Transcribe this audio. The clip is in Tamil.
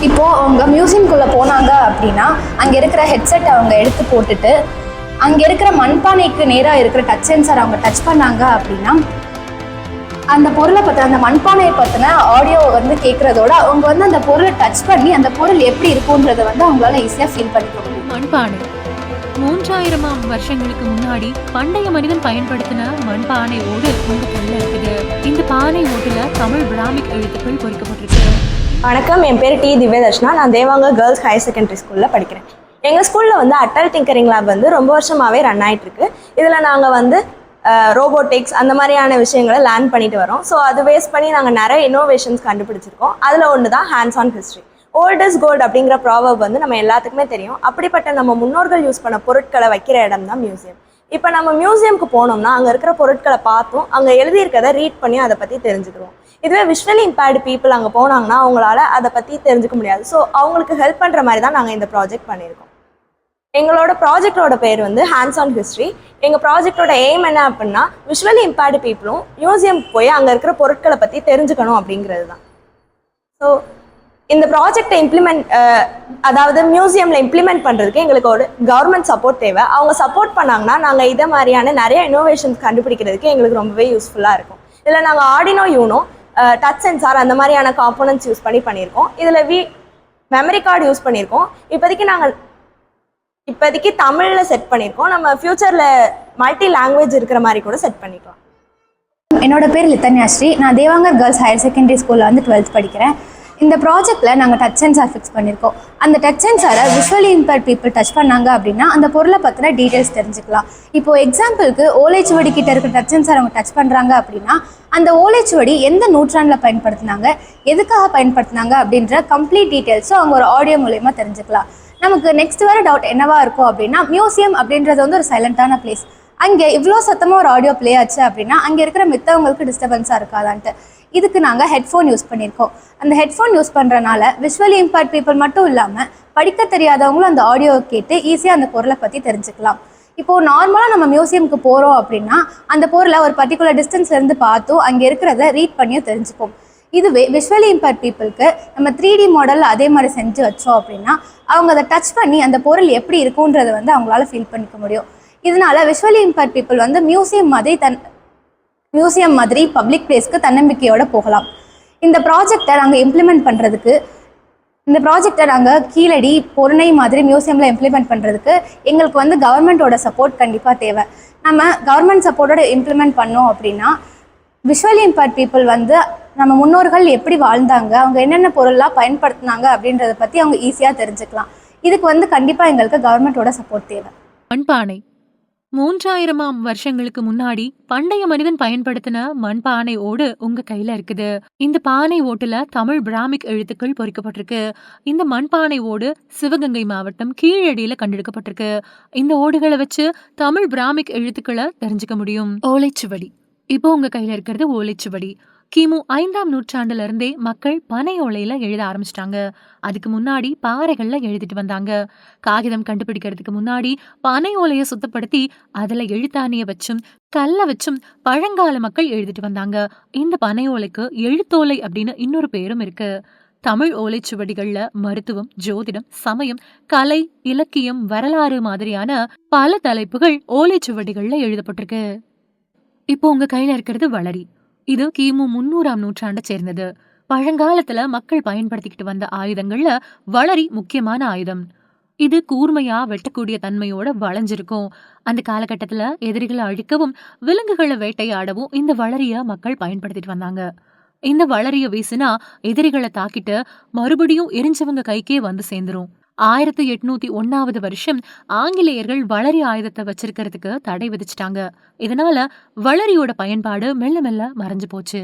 இப்போது அவங்க மியூசியம்குள்ளே போனாங்க அப்படின்னா அங்கே இருக்கிற ஹெட்செட் அவங்க எடுத்து போட்டுட்டு அங்கே இருக்கிற மண்பானைக்கு நேராக இருக்கிற டச் சென்சார் அவங்க டச் பண்ணாங்க அப்படின்னா அந்த பொருளை பற்றின அந்த மண்பானையை பற்றின ஆடியோ வந்து கேட்குறதோட அவங்க வந்து அந்த பொருளை டச் பண்ணி அந்த பொருள் எப்படி இருக்குன்றதை வந்து அவங்களால ஈஸியாக ஃபீல் பண்ணிக்க முடியும். மண்பானை 3000 வருஷங்களுக்கு முன்னாடி பண்டைய மனிதன் பயன்படுத்தின மண்பானை ஓடு உங்க கையில இருக்குது. இந்த பானை ஓட்டுல தமிழ் பிராமிக் எழுத்துக்கள் பொறிக்கப்பட்டிருக்கு. வணக்கம், என் பேர் டி திவ்யதர்ஷனா. நான் தேவாங்க கேர்ள்ஸ் ஹையர் செகண்டரி ஸ்கூலில் படிக்கிறேன். எங்கள் ஸ்கூலில் வந்து அட்டல் டிங்கரிங் லேப் வந்து ரொம்ப வருஷமாகவே ரன் ஆகிட்டுருக்கு. இதில் நாங்கள் வந்து ரோபோட்டிக்ஸ் அந்த மாதிரியான விஷயங்களை லேர்ன் பண்ணிட்டு வரோம். ஸோ அது பேஸ் பண்ணி நாங்கள் நிறைய இன்னோவேஷன்ஸ் கண்டுபிடிச்சிருக்கோம். அதில் ஒன்று தான் hands on history. Old is gold அப்படிங்கிற ப்ராவர்ப் வந்து நம்ம எல்லாத்துக்குமே தெரியும். அப்படிப்பட்ட நம்ம முன்னோர்கள் யூஸ் பண்ண பொருட்களை வைக்கிற இடம் தான் மியூசியம். இப்போ நம்ம மியூசியம்க்கு போனோம்னா அங்கே இருக்கிற பொருட்களை பார்த்தும் அங்கே எழுதியிருக்கதை ரீட் பண்ணி அதை பற்றி தெரிஞ்சுக்கிறோம். இதுவே விஷுவலி இம்பேர்டு பீப்புள் அங்கே போனாங்கன்னா அவங்களால அதை பற்றி தெரிஞ்சுக்க முடியாது. ஸோ அவங்களுக்கு ஹெல்ப் பண்ணுற மாதிரி தான் நாங்கள் இந்த ப்ராஜெக்ட் பண்ணியிருக்கோம். எங்களோட ப்ராஜெக்டோட பேர் வந்து ஹேண்ட்ஸ் ஆன் ஹிஸ்ட்ரி. எங்கள் ப்ராஜெக்டோட எய்ம் என்ன அப்படின்னா விஷுவலி இம்பேர்டு பீப்புளும் மியூசியம்க்கு போய் அங்கே இருக்கிற பொருட்களை பற்றி தெரிஞ்சுக்கணும் அப்படிங்கிறது தான். ஸோ இந்த ப்ராஜெக்டை அதாவது மியூசியமில் இம்ப்ளிமெண்ட் பண்ணுறதுக்கு எங்களுக்கு ஒரு கவர்மெண்ட் சப்போர்ட் தேவை. அவங்க சப்போர்ட் பண்ணாங்கன்னா நாங்கள் இதை மாதிரியான நிறைய இன்னோவேஷன்ஸ் கண்டுபிடிக்கிறதுக்கு எங்களுக்கு ரொம்பவே யூஸ்ஃபுல்லாக இருக்கும். இதில் நாங்கள் ஆர்டினோ யூனோ, டச் சென்சார் அந்த மாதிரியான காம்போனன்ட்ஸ் யூஸ் பண்ணியிருக்கோம். இதில் மெமரி கார்டு யூஸ் பண்ணியிருக்கோம். இப்போதைக்கு தமிழில் செட் பண்ணியிருக்கோம். நம்ம ஃப்யூச்சரில் மல்டி லாங்குவேஜ் இருக்கிற மாதிரி கூட செட் பண்ணிக்கலாம். என்னோட பேர் லித்தன்யாஸ்ரீ. நான் தேவாங்கர் கேர்ள்ஸ் ஹையர் செகண்டரி ஸ்கூலில் வந்து 12th படிக்கிறேன். இந்த ப்ராஜெக்டில் நாங்கள் டச் சென்சார் ஃபிக்ஸ் பண்ணியிருக்கோம். அந்த டச் சென்சாரை விஷுவலி இம்பேர்ட் பீப்புள் டச் பண்ணாங்க அப்படின்னா அந்த பொருளை பற்றின டீட்டெயில்ஸ் தெரிஞ்சுக்கலாம். இப்போது எக்ஸாம்பிளுக்கு ஓலைச்சுவடி கிட்ட இருக்க டச் சென்சார் அவங்க டச் பண்ணுறாங்க அப்படின்னா அந்த ஓலைச்சுவடி எந்த நூற்றாண்டில் பயன்படுத்தினாங்க, எதுக்காக பயன்படுத்தினாங்க அப்படின்ற கம்ப்ளீட் டீட்டெயில்ஸும் அவங்க ஒரு ஆடியோ மூலயமா தெரிஞ்சுக்கலாம். நமக்கு நெக்ஸ்ட் வர டவுட் என்னவா இருக்கும் அப்படின்னா, மியூசியம் அப்படின்றது வந்து ஒரு சைலண்டான பிளேஸ். அங்கே இவ்வளோ சத்தமாக ஒரு ஆடியோ ப்ளே ஆச்சு அப்படின்னா அங்கே இருக்கிற மித்தவங்களுக்கு டிஸ்டர்பன்ஸாக இருக்காதான்ட்டு. இதுக்கு நாங்கள் ஹெட்ஃபோன் யூஸ் பண்ணியிருக்கோம். அந்த ஹெட்ஃபோன் யூஸ் பண்ணுறனால விஷுவலி இம்பேர்ட் பீப்புள் மட்டும் இல்லாமல் படிக்க தெரியாதவங்களும் அந்த ஆடியோவை கேட்டு ஈஸியாக அந்த பொருளை பற்றி தெரிஞ்சுக்கலாம். இப்போது நார்மலாக நம்ம மியூசியமுக்கு போகிறோம் அப்படின்னா அந்த பொருளை ஒரு பர்டிகுலர் டிஸ்டன்ஸ்லேருந்து பார்த்தும் அங்கே இருக்கிறத ரீட் பண்ணியும் தெரிஞ்சுப்போம். இதுவே விஷுவலி இம்பேர்ட் பீப்புளுக்கு நம்ம 3D மாடலில் அதே மாதிரி செஞ்சு வச்சோம் அப்படின்னா அவங்க அதை டச் பண்ணி அந்த பொருள் எப்படி இருக்குன்றதை வந்து அவங்களால ஃபீல் பண்ணிக்க முடியும். இதனால விஷுவலி இம்பேர்ட் பீப்புள் வந்து மியூசியம் மாதிரி பப்ளிக் பிளேஸ்க்கு தன்னம்பிக்கையோடு போகலாம். இந்த ப்ராஜெக்டை நாங்கள் கீழடி பொருணை மாதிரி மியூசியமில் இம்ப்ளிமெண்ட் பண்ணுறதுக்கு எங்களுக்கு வந்து கவர்மெண்ட்டோட சப்போர்ட் கண்டிப்பாக தேவை. நம்ம கவர்மெண்ட் சப்போர்ட்டோட இம்ப்ளிமெண்ட் பண்ணோம் அப்படின்னா விஷுவலி இம்பேர்ட் பீப்புள் வந்து நம்ம முன்னோர்கள் எப்படி வாழ்ந்தாங்க, அவங்க என்னென்ன பொருளாக பயன்படுத்தினாங்க அப்படின்றத பற்றி அவங்க ஈஸியாக தெரிஞ்சுக்கலாம். இதுக்கு வந்து கண்டிப்பாக எங்களுக்கு கவர்மெண்ட்டோட சப்போர்ட் தேவை. மண்பானை 3000 வருஷங்களுக்கு முன்னாடி பண்டைய மனிதன் பயன்படுத்தின மண்பானை ஓடு உங்க கையில இருக்குது. இந்த பானை ஓட்டுல தமிழ் பிராமிக் எழுத்துக்கள் பொறிக்கப்பட்டிருக்கு. இந்த மண்பானை ஓடு சிவகங்கை மாவட்டம் கீழடியில கண்டெடுக்கப்பட்டிருக்கு. இந்த ஓடுகளை வச்சு தமிழ் பிராமிக் எழுத்துக்களை தெரிஞ்சுக்க முடியும். ஓலைச்சுவடி. இப்போ உங்க கையில இருக்கிறது ஓலைச்சுவடி. கிமு 5ஆம் நூற்றாண்டுல இருந்தே மக்கள் பனை ஓலையில எழுத ஆரம்பிச்சிட்டாங்க. அதுக்கு முன்னாடி பாறைகள்ல எழுதிட்டு வந்தாங்க. காகிதம் கண்டுபிடிக்கிறதுக்கு முன்னாடி பனை ஓலையை சுத்தப்படுத்தி அதுல எழுத்தாணிய வச்சும் கல்ல வச்சும் பழங்கால மக்கள் எழுதிட்டு வந்தாங்க. இந்த பனை ஓலைக்கு எழுத்தோலை அப்படின்னு இன்னொரு பேரும் இருக்கு. தமிழ் ஓலைச்சுவடிகள்ல மருத்துவம், ஜோதிடம், சமயம், கலை, இலக்கியம், வரலாறு மாதிரியான பல தலைப்புகள் ஓலைச்சுவடிகள்ல எழுதப்பட்டிருக்கு. இப்போ உங்க கையில இருக்கிறது வளரி. இது கிமு 300ஆம் நூற்றாண்டை சேர்ந்தது. பழங்காலத்துல மக்கள் பயன்படுத்திக்கிட்டு வந்த ஆயுதங்கள்ல வளரி முக்கியமான ஆயுதம். இது கூர்மையா வெட்டக்கூடிய தன்மையோட வளைஞ்சிருக்கும். அந்த காலகட்டத்துல எதிரிகளை அழிக்கவும் விலங்குகளை வேட்டையாடவும் இந்த வளரிய மக்கள் பயன்படுத்திட்டு வந்தாங்க. இந்த வளரிய வீசினா எதிரிகளை தாக்கிட்டு மறுபடியும் எரிஞ்சவங்க கைக்கே வந்து சேர்ந்துரும். 1801ஆவது வருஷம் ஆங்கிலேயர்கள் வளரி ஆயுதத்தை வச்சிருக்கிறதுக்கு தடை விதிச்சிட்டாங்க. இதனால வளரியோட பயன்பாடு மெல்ல மெல்ல மறைஞ்சு போச்சு.